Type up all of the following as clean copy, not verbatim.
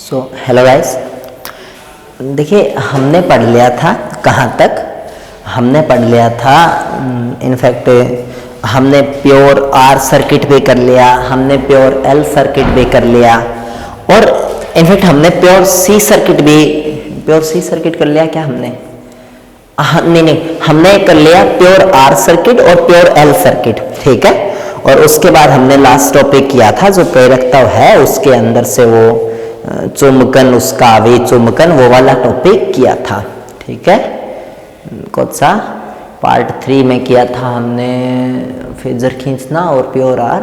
Hello guys, देखिए हमने पढ़ लिया था कहाँ तक। हमने पढ़ लिया था इनफैक्ट हमने प्योर आर सर्किट भी कर लिया, हमने प्योर एल सर्किट भी कर लिया और इनफैक्ट हमने प्योर सी सर्किट कर लिया। क्या हमने नहीं, हमने कर लिया प्योर आर सर्किट और प्योर एल सर्किट, ठीक है। और उसके बाद हमने लास्ट टॉपिक किया था जो प्रेरकत्व है उसके अंदर से वो चुंबकन, उसका आवेश चुंबकन, वो वाला टॉपिक किया था, ठीक है। कौन सा पार्ट 3 में किया था हमने फेजर खींचना और प्योर आर।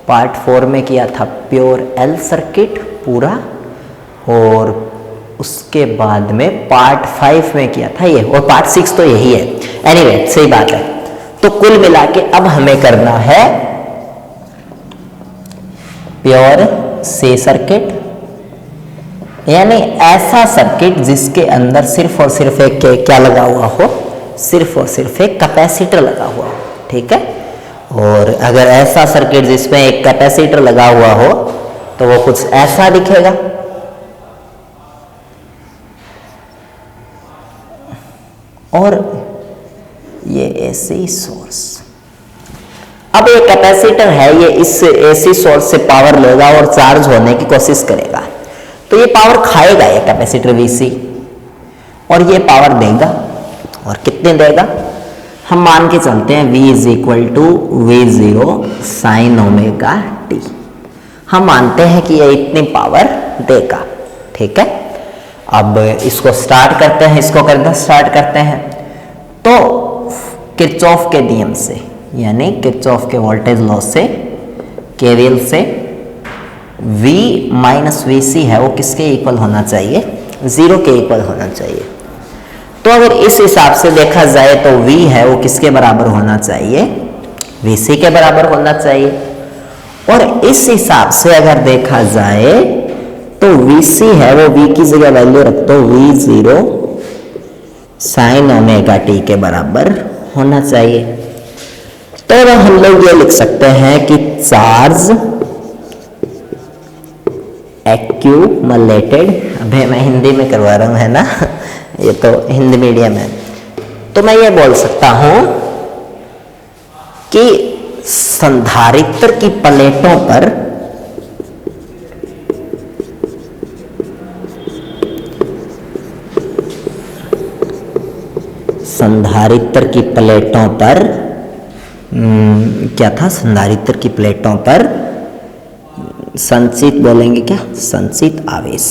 पार्ट 4 में किया था प्योर एल सर्किट पूरा और उसके बाद में पार्ट 5 में किया था ये, और पार्ट 6 तो यही है। एनीवे सही बात है। तो कुल मिला के अब हमें करना है प्योर सी सर्किट, यानी ऐसा सर्किट जिसके अंदर सिर्फ और सिर्फ एक क्या लगा हुआ हो, सिर्फ और सिर्फ एक कैपेसिटर लगा हुआ हो, ठीक है। और अगर ऐसा सर्किट जिसमें एक कैपेसिटर लगा हुआ हो तो वो कुछ ऐसा दिखेगा। और ये एसी सोर्स, अब ये कैपेसिटर है, ये इस एसी सोर्स से पावर लेगा और चार्ज होने की कोशिश करेगा, तो ये पावर खाएगा ये कैपेसिटर वीसी, और ये पावर देगा। और कितने देगा, हम मान के चलते हैं V is equal to V0 sine omega t. हम मानते हैं कि ये इतनी पावर देगा, ठीक है। अब इसको स्टार्ट करते हैं, इसको करना स्टार्ट करते हैं तो किरचॉफ के नियम से, यानी किरचॉफ के वोल्टेज लॉ से, केवीएल से V माइनस VC है वो किसके इक्वल होना चाहिए, 0 के इक्वल होना चाहिए। तो अगर इस हिसाब से देखा जाए तो V है वो किसके बराबर होना चाहिए, VC के बराबर होना चाहिए। और इस हिसाब से अगर देखा जाए तो VC है वो V की जगह वैल्यू रख दो, V0 साइन ओमेगा टी के बराबर होना चाहिए। तो हम लोग ये लिख सकते हैं कि चार्ज एक्यूमुलेटेड, अभी मैं हिंदी में करवा रहा हूँ है ना, ये तो हिंदी मीडियम है, तो मैं ये बोल सकता हूँ कि संधारित्र की प्लेटों पर क्या था, संधारित्र की प्लेटों पर संचित बोलेंगे क्या, संचित आवेश।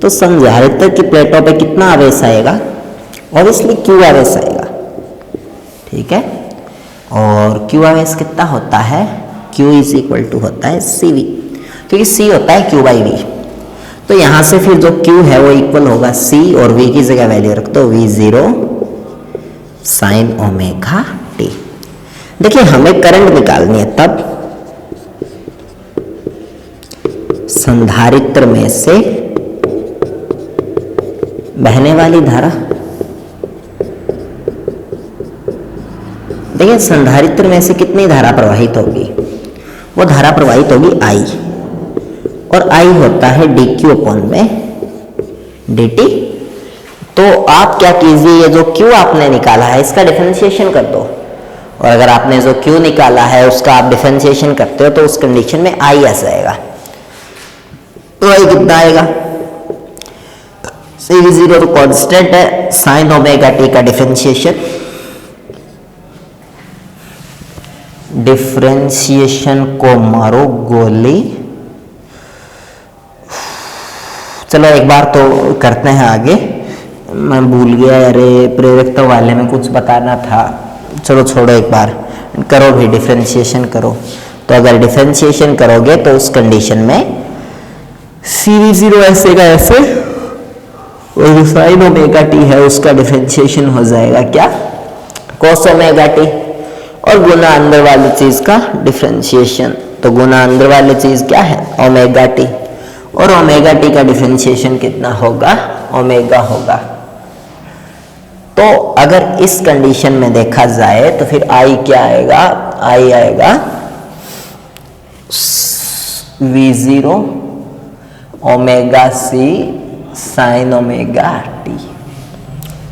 तो संधारित्र की प्लेटों पे कितना आवेश आएगा, ऑब्वियसली क्यू आवेश आएगा, ठीक है। और क्यू आवेश कितना होता है, क्यू इज इक्वल टू होता है CV, क्योंकि C होता है Q बाई V। तो यहां से फिर जो Q है वो इक्वल होगा C, और V की जगह वैल्यू रख दो V0 साइन ओमेगा टी। देखिए हमें करंट निकालनी है, तब संधारित्र में से बहने वाली धारा, देखिए संधारित्र में से कितनी धारा प्रवाहित होगी, वो धारा प्रवाहित होगी I, और I होता है dq अपॉन में dt। तो आप क्या कीजिए, ये जो Q आपने निकाला है इसका डिफरेंशिएशन कर दो, और अगर आपने जो Q निकाला है उसका आप डिफरेंशिएशन करते हो तो उस कंडीशन में I आ जाएगा। तो I कितना आएगा, CV0 तो कांस्टेंट है, साइन ओमेगा टी का डिफरेंशिएशन को मारो गोली। चलो एक बार तो करते हैं आगे, मैं भूल गया, अरे प्रेरकत्व वाले में कुछ बताना था, चलो छोड़ो, एक बार करो भी, डिफरेंशिएशन करो। तो अगर डिफरेंशिएशन करोगे तो उस कंडीशन में CV0 ऐसे का ऐसे, और जो साइन ओमेगा टी है उसका डिफरेंशिएशन हो जाएगा क्या, cos ओमेगा टी, और गुना अंदर वाली चीज का डिफरेंशिएशन, तो गुना अंदर वाली चीज क्या है, ओमेगा टी, और ओमेगा टी का डिफरेंशिएशन कितना होगा, ओमेगा होगा। तो अगर इस कंडीशन में देखा जाए तो फिर I क्या आएगा, I आएगा V0 omega C sine omega t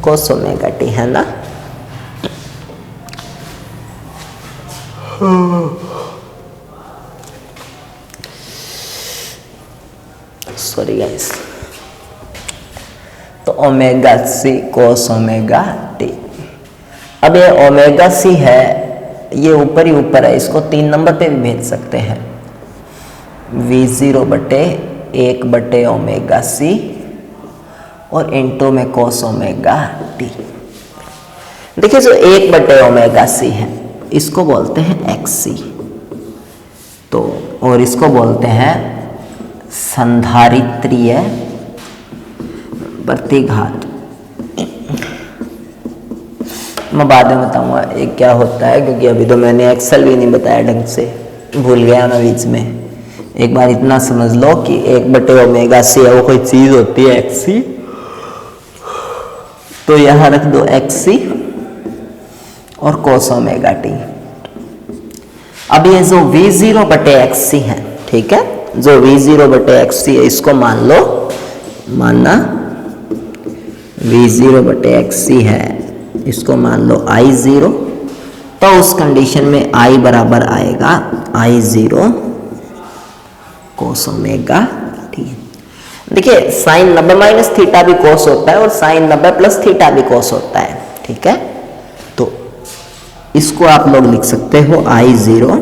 cos omega t, है ना। सॉरी गाइस, तो omega C cos omega t. अब ये ओमेगा सी है, ये ऊपर ही ऊपर है, इसको 3 नंबर पे भी भेज सकते हैं। V0 बटे 1 बटे ओमेगा सी और इंटू में कोस ओमेगा टी। देखिए जो 1 बटे ओमेगा सी है इसको बोलते हैं XC, तो और इसको बोलते हैं संधारित्रीय प्रतिघात। मैं बाद में बताऊंगा ये क्या होता है, क्योंकि अभी तो मैंने एक्सेल भी नहीं बताया ढंग से, भूल गया मैं बीच में। एक बार इतना समझ लो कि 1 बटे ओमेगा सी है वो कोई चीज होती है XC, तो यहां रख दो XC और कोस ओमेगा टी। अब ये जो V0 बटे XC है, ठीक है, जो V0 बटे XC है इसको मान लो, मानना V0 बटे XC है, इसको मान लो I0, तो उस कंडीशन में I बराबर आएगा I0 कोस ओमेगा टी। देखिए साइन 90 माइनस थीटा भी कोस होता है और साइन 90 प्लस थीटा भी कोस होता है, ठीक है। तो इसको आप लोग लिख सकते हो I0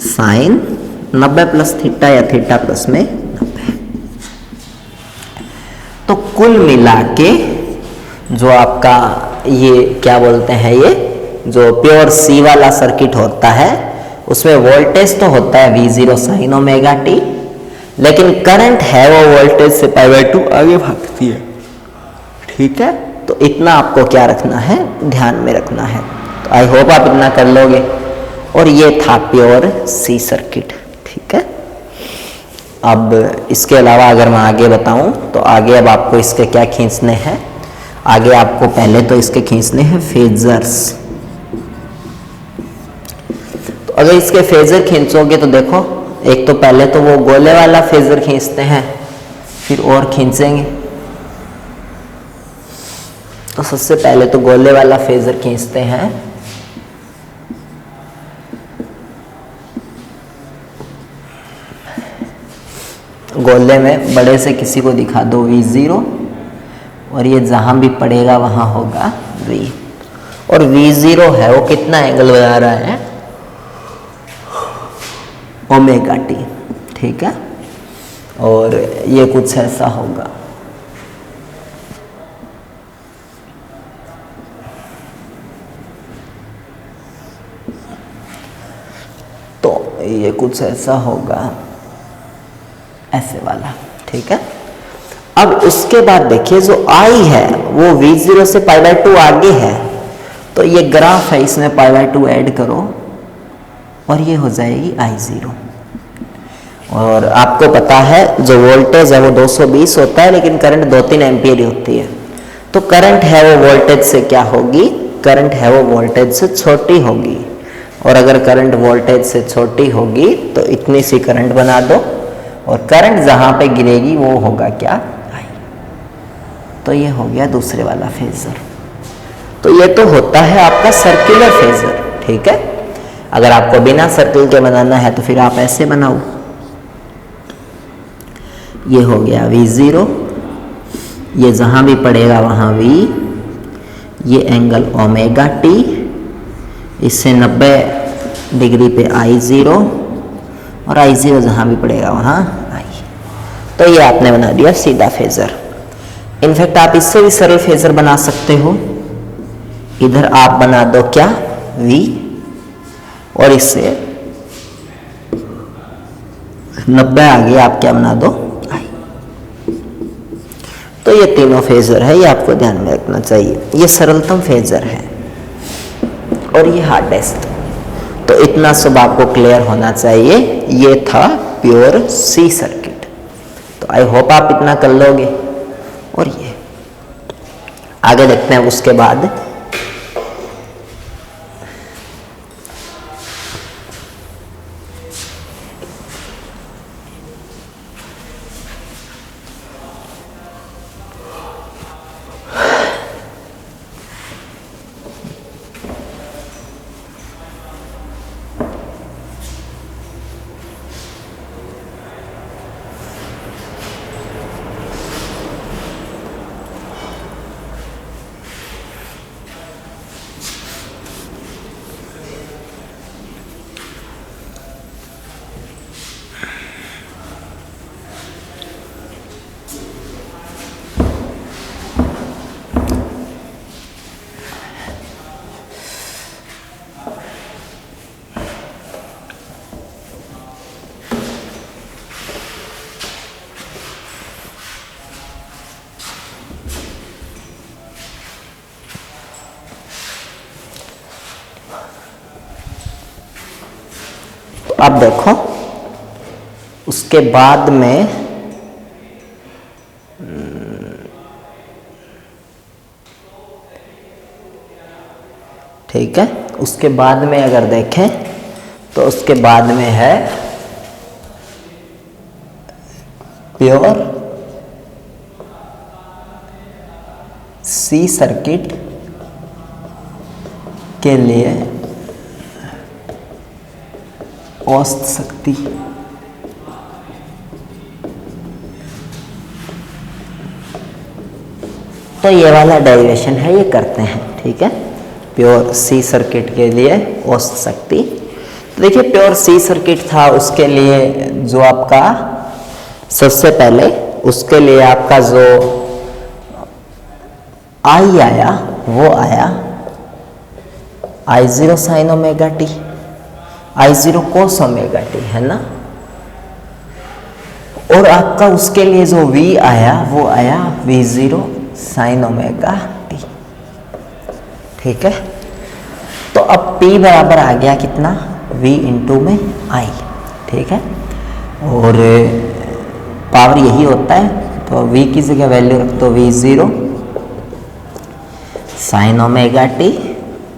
साइन 90 प्लस थीटा या थीटा प्लस में 90। तो कुल मिला के जो आपका ये क्या बोलते हैं, ये जो प्योर सी वाला सर्किट होता है उसमें वोल्टेज तो होता है V0 साइन ओमेगा टी, लेकिन करंट है वो वोल्टेज से π/2 आगे भागती है, ठीक है। तो इतना आपको क्या रखना है, ध्यान में रखना है। तो आई होप आप इतना कर लोगे। और ये था प्योर सी सर्किट, ठीक है। अब इसके अलावा अगर मैं आगे बताऊं तो आगे अब आपको इसके क्या खींचने हैं, आगे आपको पहले तो इसके खींचने हैं फेजर्स। तो अगर इसके फेजर खींचोगे तो देखो, एक तो पहले तो वो गोले वाला फेजर खींचते हैं, फिर और खींचेंगे। तो सबसे पहले तो गोले वाला फेजर खींचते हैं। गोले में बड़े से किसी को दिखा दो V0, और ये जहां भी पड़ेगा वहां होगा V। और V0 है वो कितना एंगल बना रहा है, ओमेगा टी, ठीक है। और ये कुछ ऐसा होगा। तो ये कुछ ऐसा होगा, ऐसे वाला, ठीक है। अब उसके बाद देखिए जो I है वो V0 से π/2 आगे है, तो ये ग्राफ है, इसमें π/2 ऐड करो और ये हो जाएगी I0। और आपको पता है जो वोल्टेज है वो 220 होता है, लेकिन करंट 2-3 एम्पियर होती है। तो करंट है वो वोल्टेज से क्या होगी, करंट है वो वोल्टेज से छोटी होगी। और अगर करंट वोल्टेज से छोटी होगी तो इतनी सी करंट बना दो, और करंट जहां पे गिरेगी वो होगा क्या, I। तो ये हो गया दूसरे वाला फेजर। तो ये तो होता है आपका सर्कुलर फेजर, ठीक है। अगर आपको बिना सर्कल के बनाना है तो फिर आप ऐसे बनाओ। ये हो गया V0, ये जहां भी पड़ेगा वहां V, ये एंगल ओमेगा टी, इससे 90 डिग्री पे I0, और I0 जहां भी पड़ेगा वहां I। तो ये आपने बना दिया सीधा फेजर। इनफैक्ट आप इससे भी सरल फेजर बना सकते हो। इधर आप बना दो क्या, V, और इससे 90 आगे आप क्या बना दो, I। तो ये तीनों फेजर है, ये आपको ध्यान में रखना चाहिए। ये सरलतम फेजर है और ये हार्डेस्ट। तो इतना सब आपको क्लियर होना चाहिए। ये था प्योर सी सर्किट। तो आई होप आप इतना कर लोगे। और ये आगे देखते हैं उसके बाद। अब देखो उसके बाद में ठीक है, उसके बाद में अगर देखें तो उसके बाद में है प्योर सी सर्किट के लिए औसत शक्ति। तो ये वाला डेरिवेशन है, ये करते हैं, ठीक है। प्योर सी सर्किट के लिए औसत शक्ति, तो देखिए प्योर सी सर्किट था, उसके लिए जो आपका सबसे पहले उसके लिए आपका जो आई आया वो आया I0 sign omega T, I0 कोस ओमेगा टी, है ना। और आपका उसके लिए जो V आया वो आया V0 साइन ओमेगा टी, ठीक है। तो अब P बराबर आ गया कितना, V इंटू में I, ठीक है। और पावर यही होता है, तो V की जगह वैल्यू रख दो V0 sine omega T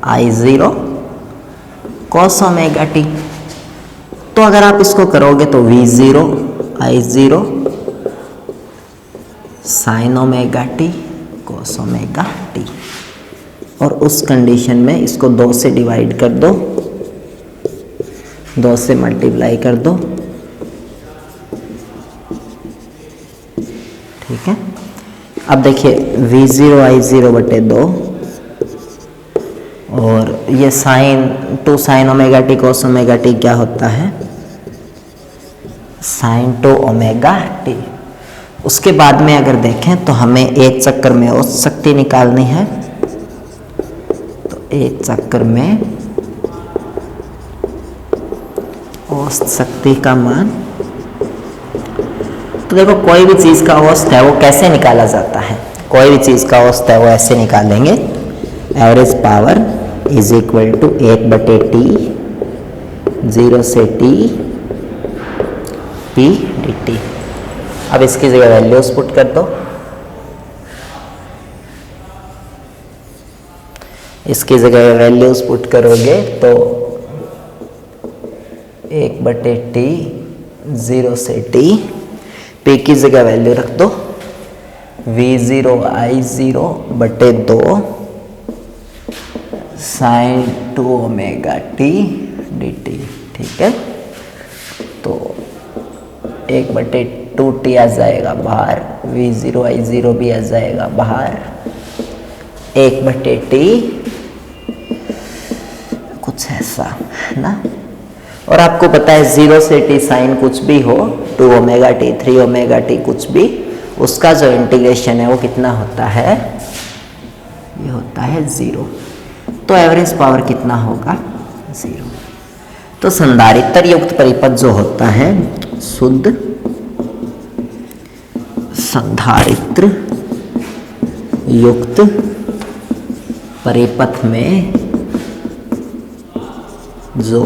I0 cos omega T. तो अगर आप इसको करोगे तो V0 I0 sign omega t cos omega T, और उस कंडीशन में इसको 2 से डिवाइड कर दो, 2 से मल्टीप्लाई कर दो, ठीक है। अब देखिए V0 I0 बटे 2, और ये sine 2 sine omega t cos omega t क्या होता है, साइन 2 ओमेगा टी। उसके बाद में अगर देखें तो हमें एक चक्कर में औसत शक्ति निकालनी है, तो एक चक्कर में औसत शक्ति का मान, तो देखो कोई भी चीज़ का औसत है वो कैसे निकाला जाता है, कोई भी चीज़ का औसत है वो ऐसे निकालेंगे, average power is equal to 1/T 0 से T P dt। अब इसकी जगह वैल्यूज पुट कर दो, इसकी जगह वैल्यूज पुट करोगे तो 1/T 0 से T, P की जगह वैल्यू रख दो V0 I0 बटे 2 साइन 2 ओमेगा टी dt, ठीक है। तो 1/2T आ जाएगा बाहर, V0 I0 भी आ जाएगा बाहर, 1/T कुछ ऐसा है ना। और आपको पता है 0 से T साइन कुछ भी हो, 2 ओमेगा टी 3 ओमेगा टी कुछ भी, उसका जो इंटीग्रेशन है वो कितना होता है, ये होता है 0। तो एवरेज पावर कितना होगा, 0। तो संधारित्र युक्त परिपथ जो होता है, शुद्ध संधारित्र युक्त परिपथ में जो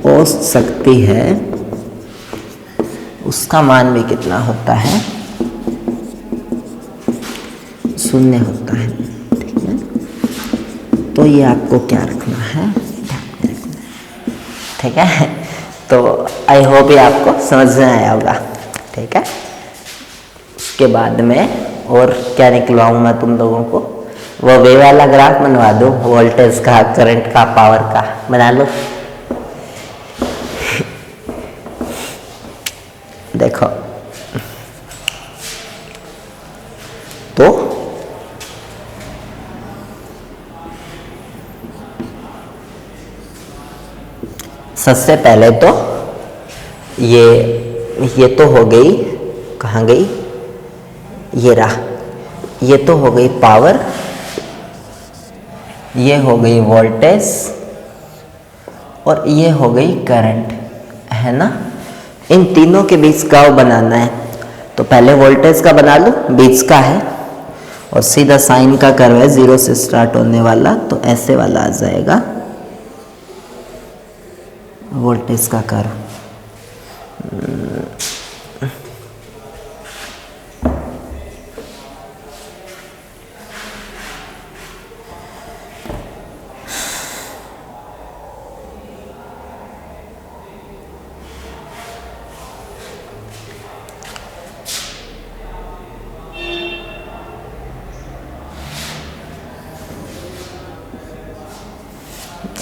औसत शक्ति है उसका मान भी कितना होता है, 0 होता है, ठीक है। तो ये आपको क्या रखना है, ठीक है। तो आई होप ये आपको समझ में आया होगा, ठीक है। उसके बाद में और क्या निकलवाऊँ मैं तुम लोगों को, वो वे वाला ग्राफ बनवा दूँ, वोल्टेज का, करंट का, पावर का बना लो। देखो तो सबसे पहले तो ये तो हो गई, कहाँ गई, ये रहा, ये तो हो गई पावर, ये हो गई वोल्टेज, और ये हो गई करंट, है ना। इन तीनों के बीच का बनाना है, तो पहले वोल्टेज का बना लो, बीच का है, और सीधा साइन का कर्व है 0 से स्टार्ट होने वाला, तो ऐसे वाला आ जाएगा वोल्टेज का कर्व।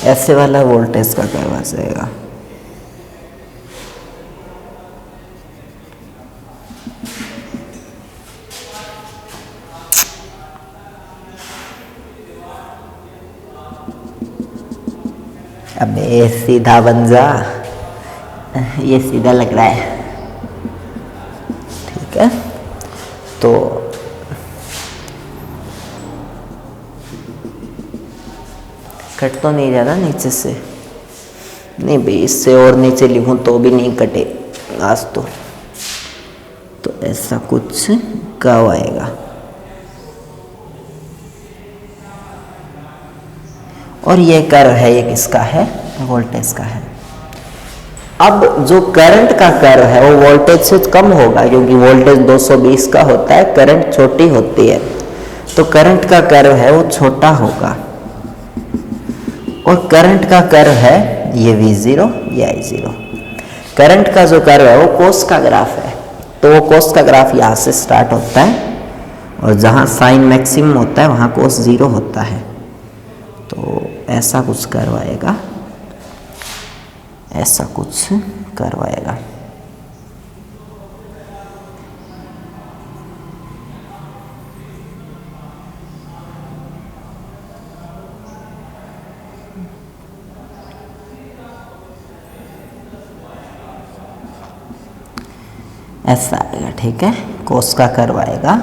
ऐसे वाला वोल्टेज का कर्व आ जाएगा। अबे सीधा बन जा, ये सीधा लग रहा है। ठीक है, तो कट तो नहीं जाना नीचे से? नहीं भाई, इससे और नीचे लिखूं तो भी नहीं कटे आज तो ऐसा कुछ कर्व आएगा। और ये कर्व है, ये किसका है? वोल्टेज का है। अब जो करंट का कर्व है वो वोल्टेज से कम होगा, क्योंकि वोल्टेज 220 का होता है, करंट छोटी होती है, तो करंट का कर्व है वो छोटा होगा। और करंट का कर्व है ये V0, ये I0। करंट का जो कर्व है वो कोस का ग्राफ है, तो वो कोस का ग्राफ यहाँ से स्टार्ट होता है और जहाँ साइन मैक्सिमम होता है वहाँ कोस 0 होता है। तो ऐसा कुछ कर्व आएगा, ऐसा कुछ कर्व आएगा। ऐसा आएगा। ठीक है, कोस का कर्व आएगा।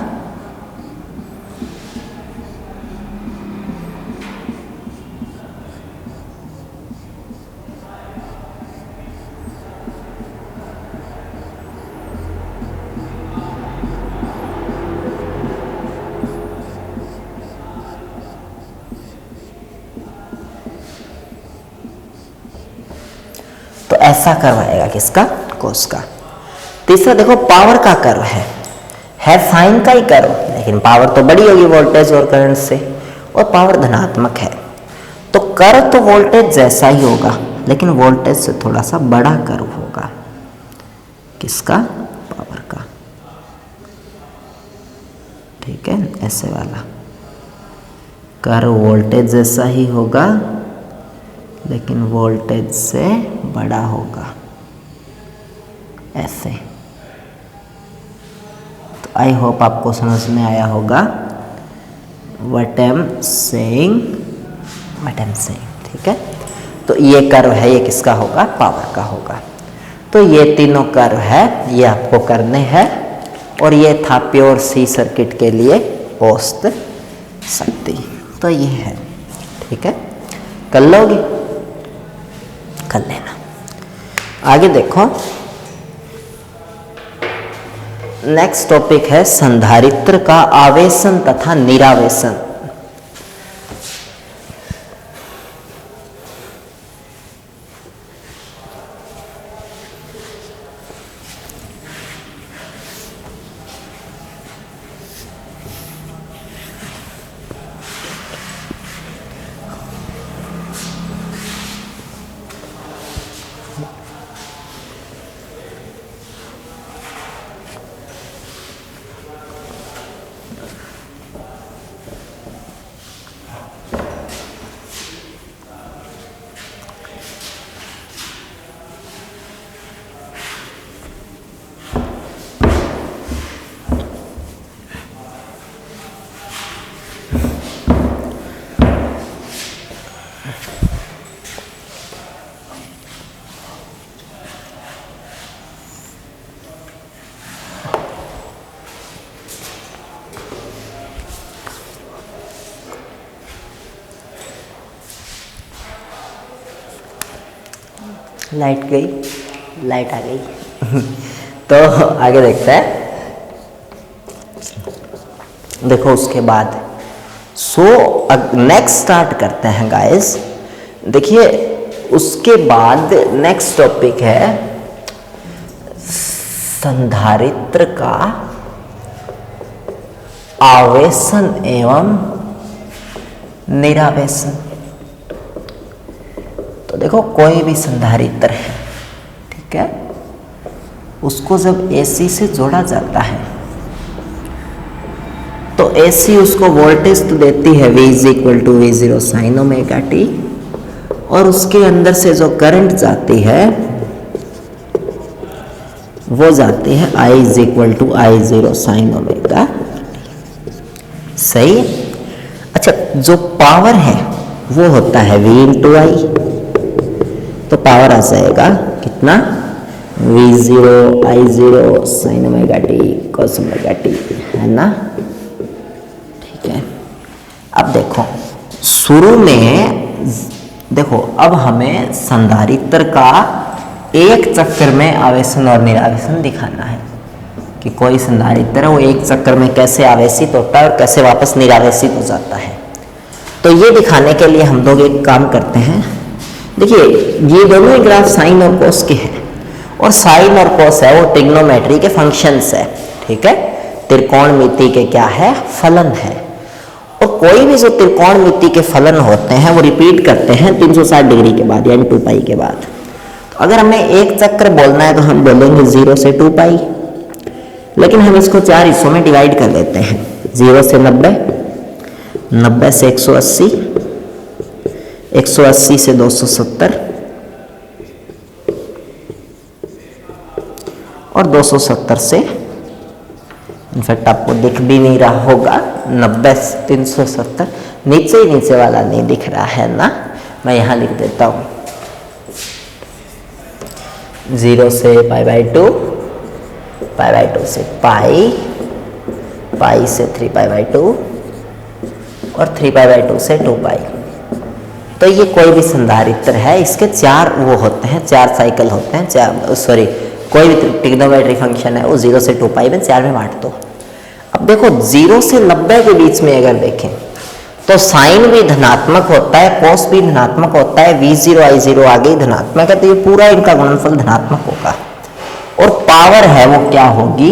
तो ऐसा कर्व आएगा किसका? कोस का। तीसरा देखो, पावर का कर्व है साइन का ही कर्व, लेकिन पावर तो बड़ी होगी वोल्टेज और करंट से, और पावर धनात्मक है, तो कर्व तो वोल्टेज जैसा ही होगा, लेकिन वोल्टेज से थोड़ा सा बड़ा कर्व होगा। किसका? पावर का। ठीक है, ऐसे वाला कर्व वोल्टेज जैसा ही होगा, लेकिन वोल्टेज से बड़ा होगा, ऐसे। तो आई होप आपको समझ में आया होगा व्हाट आई एम सेइंग। ठीक है, तो ये कर्व है, ये किसका होगा? पावर का होगा। तो ये तीनों कर्व है, ये आपको करने हैं, और ये था प्योर सी सर्किट के लिए औसत शक्ति। तो ये है। ठीक है, कर लोगे? कर लेना। आगे देखो, नेक्स्ट टॉपिक है संधारित्र का आवेशन तथा निरावेशन। लाइट गई, लाइट आ गई। तो आगे देखते हैं। देखो उसके बाद नेक्स्ट स्टार्ट करते हैं गाइस। देखिए उसके बाद नेक्स्ट टॉपिक है संधारित्र का आवेशन एवं निरावेशन। तो देखो कोई भी संधारित्र है, ठीक है, उसको जब AC से जोड़ा जाता है तो AC उसको वोल्टेज तो देती है V = V0 sin omega t, और उसके अंदर से जो करंट जाती है वो जाती है I = I0 sin ओमेगा। सही। अच्छा, जो पावर है वो होता है V × I, तो पावर आ जाएगा कितना, V0 I0 sin omega t cos omega t, है ना। ठीक है, अब देखो शुरू में देखो, अब हमें संधारित्र का एक चक्कर में आवेशन और निरावेशन दिखाना है कि कोई संधारित्र है वो एक चक्कर में कैसे आवेशित होता है और कैसे वापस निरावेशित हो जाता है। तो ये दिखाने के लिए हम लोग एक काम करते हैं। देखिए, ये दोनों ही ग्राफ साइन और कोस के हैं, और साइन और कोस है वो ट्रिग्नोमेट्री के फंक्शंस है, ठीक है, त्रिकोणमिति के क्या है, फलन है। और कोई भी जो त्रिकोणमिति के फलन होते हैं वो रिपीट करते हैं 360 डिग्री के बाद, यानी 2π के बाद। तो अगर हमें एक चक्कर बोलना है तो हम बोलेंगे 0 से 2π, लेकिन हम इसको 4 हिस्सों में डिवाइड कर लेते हैं, 0 से 90, 90 से 180, 180 से 270 और 270 से, इनफैक्ट आपको दिख भी नहीं रहा होगा, 90 से 370, नीचे ही नीचे वाला नहीं दिख रहा है ना, मैं यहाँ लिख देता हूँ, 0 से π/2, π/2 से पाई, पाई से 3π/2 और 3π/2 से 2π। तो ये कोई भी संधारित्र है, इसके 4 वो होते हैं, 4 साइकिल होते हैं, कोई भी ट्रिग्नोमेट्री फंक्शन है वो 0 से 2π में 4 में बांट दो। अब देखो 0 से 90 के बीच में अगर देखें तो साइन भी धनात्मक होता है, कोस भी धनात्मक होता है, V0 I0 आगे ही धनात्मक है, तो ये पूरा इनका गुणनफल धनात्मक होगा। और पावर है वो क्या होगी,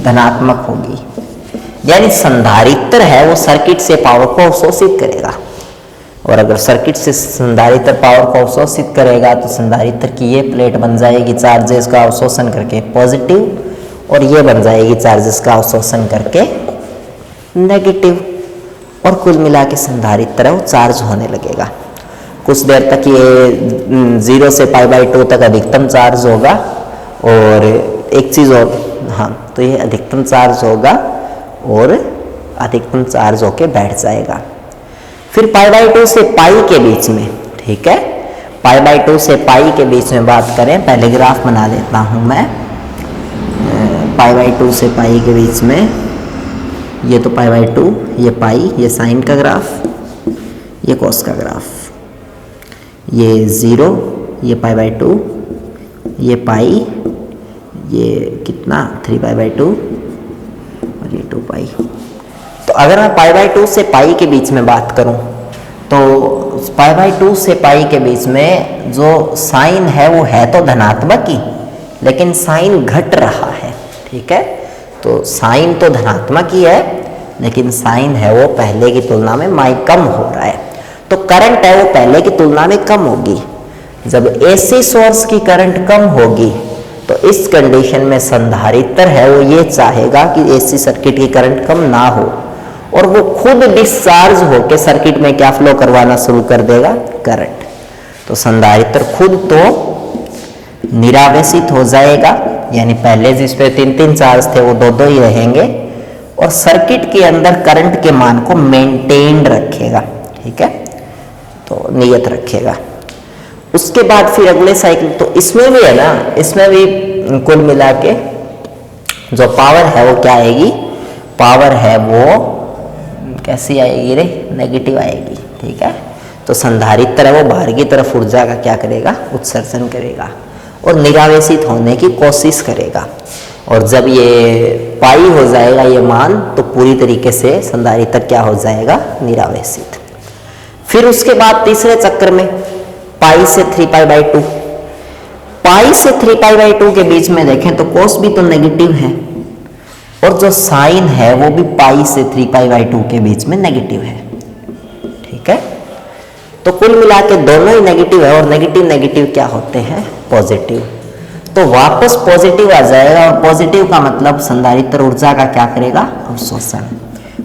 धनात्मक होगी, यानी संधारित्र है वो सर्किट से पावर को अवशोषित करेगा। और अगर सर्किट से संधारित्र पावर को अवशोषित करेगा तो संधारित्र की ये प्लेट बन जाएगी चार्जेस का अवशोषण करके पॉजिटिव, और ये बन जाएगी चार्जेस का अवशोषण करके नेगेटिव, और कुल मिला के संधारित्र वो चार्ज होने लगेगा। कुछ देर तक ये 0 से π/2 तक अधिकतम चार्ज होगा, और एक चीज़ और, हाँ, तो ये अधिकतम चार्ज होगा और अधिकतम चार्ज होके बैठ जाएगा। फिर π/2 से π के बीच में, ठीक है, π/2 से π के बीच में बात करें, पहले ग्राफ बना लेता हूँ मैं, π/2 से π के बीच में, ये तो π/2, ये π, ये साइन का ग्राफ, ये कोस का ग्राफ, ये 0, ये π/2, ये π, ये कितना 3π/2 और ये 2π। तो अगर मैं π/2 से π के बीच में बात करूं तो π/2 से π के बीच में जो साइन है वो है तो धनात्मक ही, लेकिन साइन घट रहा है, ठीक है, तो साइन तो धनात्मक ही है लेकिन साइन है वो पहले की तुलना में कम हो रहा है, तो करंट है वो पहले की तुलना में कम होगी। जब AC सोर्स की करंट कम होगी तो इस कंडीशन में संधारित्र है वो ये चाहेगा कि AC सर्किट की करंट कम ना हो, और वो खुद डिस्चार्ज होकर सर्किट में क्या फ्लो करवाना शुरू कर देगा, करंट। तो संधारित्र खुद तो निरावेशित हो जाएगा, यानी पहले जिस पे 3 चार्ज थे वो 2 ही रहेंगे, और सर्किट के अंदर करंट के मान को मेंटेन रखेगा, ठीक है, तो नियत रखेगा। उसके बाद फिर अगले साइकिल, तो इसमें भी है ना, इसमें भी कुल मिला के जो पावर है वो क्या आएगी, पावर है वो कैसी आएगी रे, नेगेटिव आएगी, ठीक है। तो संधारित्र है वो बाहर की तरफ ऊर्जा का क्या करेगा, उत्सर्जन करेगा और निरावेशित होने की कोशिश करेगा, और जब ये पाई हो जाएगा ये मान, तो पूरी तरीके से संधारित्र क्या हो जाएगा, निरावेशित। फिर उसके बाद तीसरे चक्र में पाई से 3π/2, पाई से 3π/2 के बीच में देखें तो कोस भी तो नेगेटिव है और जो साइन है वो भी पाई से 3π/2 के बीच में नेगेटिव है। ठीक है, तो कुल मिला के दोनों ही नेगेटिव है और नेगेटिव नेगेटिव क्या होते हैं? पॉजिटिव। तो वापस पॉजिटिव आ जाएगा और पॉजिटिव का मतलब संधारित्र ऊर्जा का क्या करेगा? अवशोषण।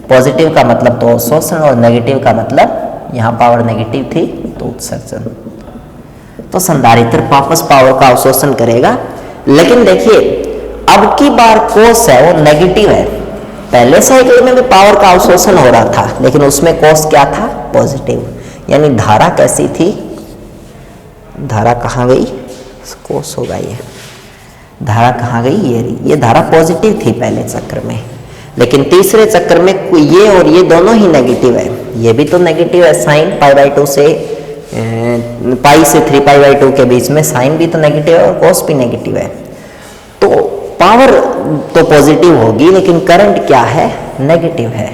पॉजिटिव का मतलब तो अवशोषण और नेगेटिव का मतलब यहाँ पावर नेगेटिव थी तो उत्सर्जन। तो संधारित्र वापस पावर का अवशोषण करेगा। लेकिन देखिए अब की बार कोस है वो नेगेटिव है। पहले साइकिल में भी पावर का अवशोषण हो रहा था लेकिन उसमें कोस क्या था? पॉजिटिव। यानी धारा कैसी थी? धारा कहाँ गई? कोस होगा ये। धारा कहाँ गई? ये धारा पॉजिटिव थी पहले चक्र में, लेकिन तीसरे चक्र में ये और ये दोनों ही नेगेटिव है। ये भी तो नेगेटिव है, साइन π/2 से पाई से 3π/2 के बीच में साइन भी तो नेगेटिव है और कोस भी नेगेटिव है। तो पावर तो पॉजिटिव होगी लेकिन करंट क्या है? नेगेटिव है।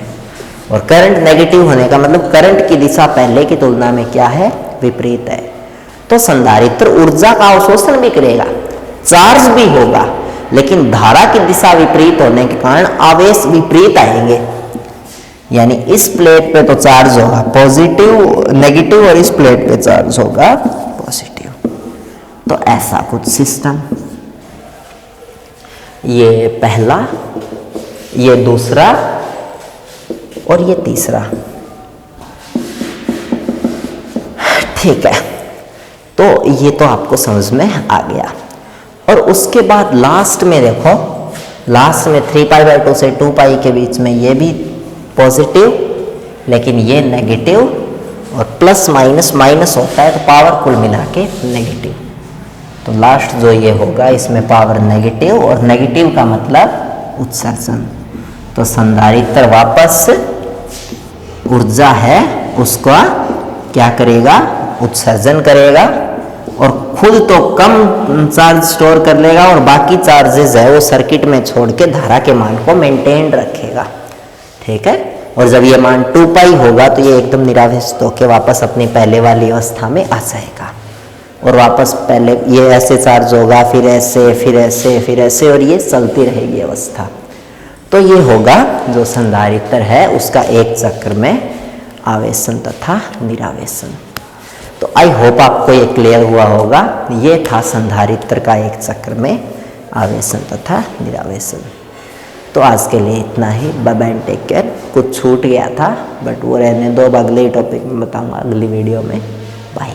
और करंट नेगेटिव होने का मतलब करंट की दिशा पहले की तुलना में क्या है? विपरीत है। तो संधारित्र ऊर्जा का अवशोषण भी करेगा, चार्ज भी होगा, लेकिन धारा की दिशा विपरीत होने के कारण आवेश विपरीत आएंगे। यानी इस प्लेट पे तो चार्ज होगा पॉजिटिव नेगेटिव और इस प्लेट पे चार्ज होगा पॉजिटिव। तो ऐसा कुछ सिस्टम। ये पहला, ये दूसरा और ये तीसरा। ठीक है, तो ये तो आपको समझ में आ गया। और उसके बाद लास्ट में देखो, लास्ट में 3π/2 से 2π के बीच में ये भी पॉजिटिव लेकिन ये नेगेटिव और प्लस माइनस माइनस होता है तो पावर कुल मिला के नेगेटिव। तो लास्ट जो ये होगा इसमें पावर नेगेटिव और नेगेटिव का मतलब उत्सर्जन। तो संधारित्र वापस ऊर्जा है उसका क्या करेगा? उत्सर्जन करेगा और खुद तो कम चार्ज स्टोर कर लेगा और बाकी चार्जेस है वो सर्किट में छोड़ के धारा के मान को मेंटेन रखेगा। ठीक है, और जब ये मान 2π होगा तो ये एकदम निरावेशित होकर वापस अपनी पहले वाली अवस्था में आ जाएगा और वापस पहले ये ऐसे चार्ज होगा, फिर ऐसे, फिर ऐसे, फिर ऐसे, और ये चलती रहेगी अवस्था। तो ये होगा जो संधारित्र है उसका एक चक्र में आवेशन तथा निरावेशन। तो आई होप आपको ये क्लियर हुआ होगा। ये था संधारित्र का एक चक्र में आवेशन तथा निरावेशन। तो आज के लिए इतना ही। Bye bye, take care. कुछ छूट गया था बट वो रहने दो, अब अगले टॉपिक में बताऊंगा अगली वीडियो में। बाय।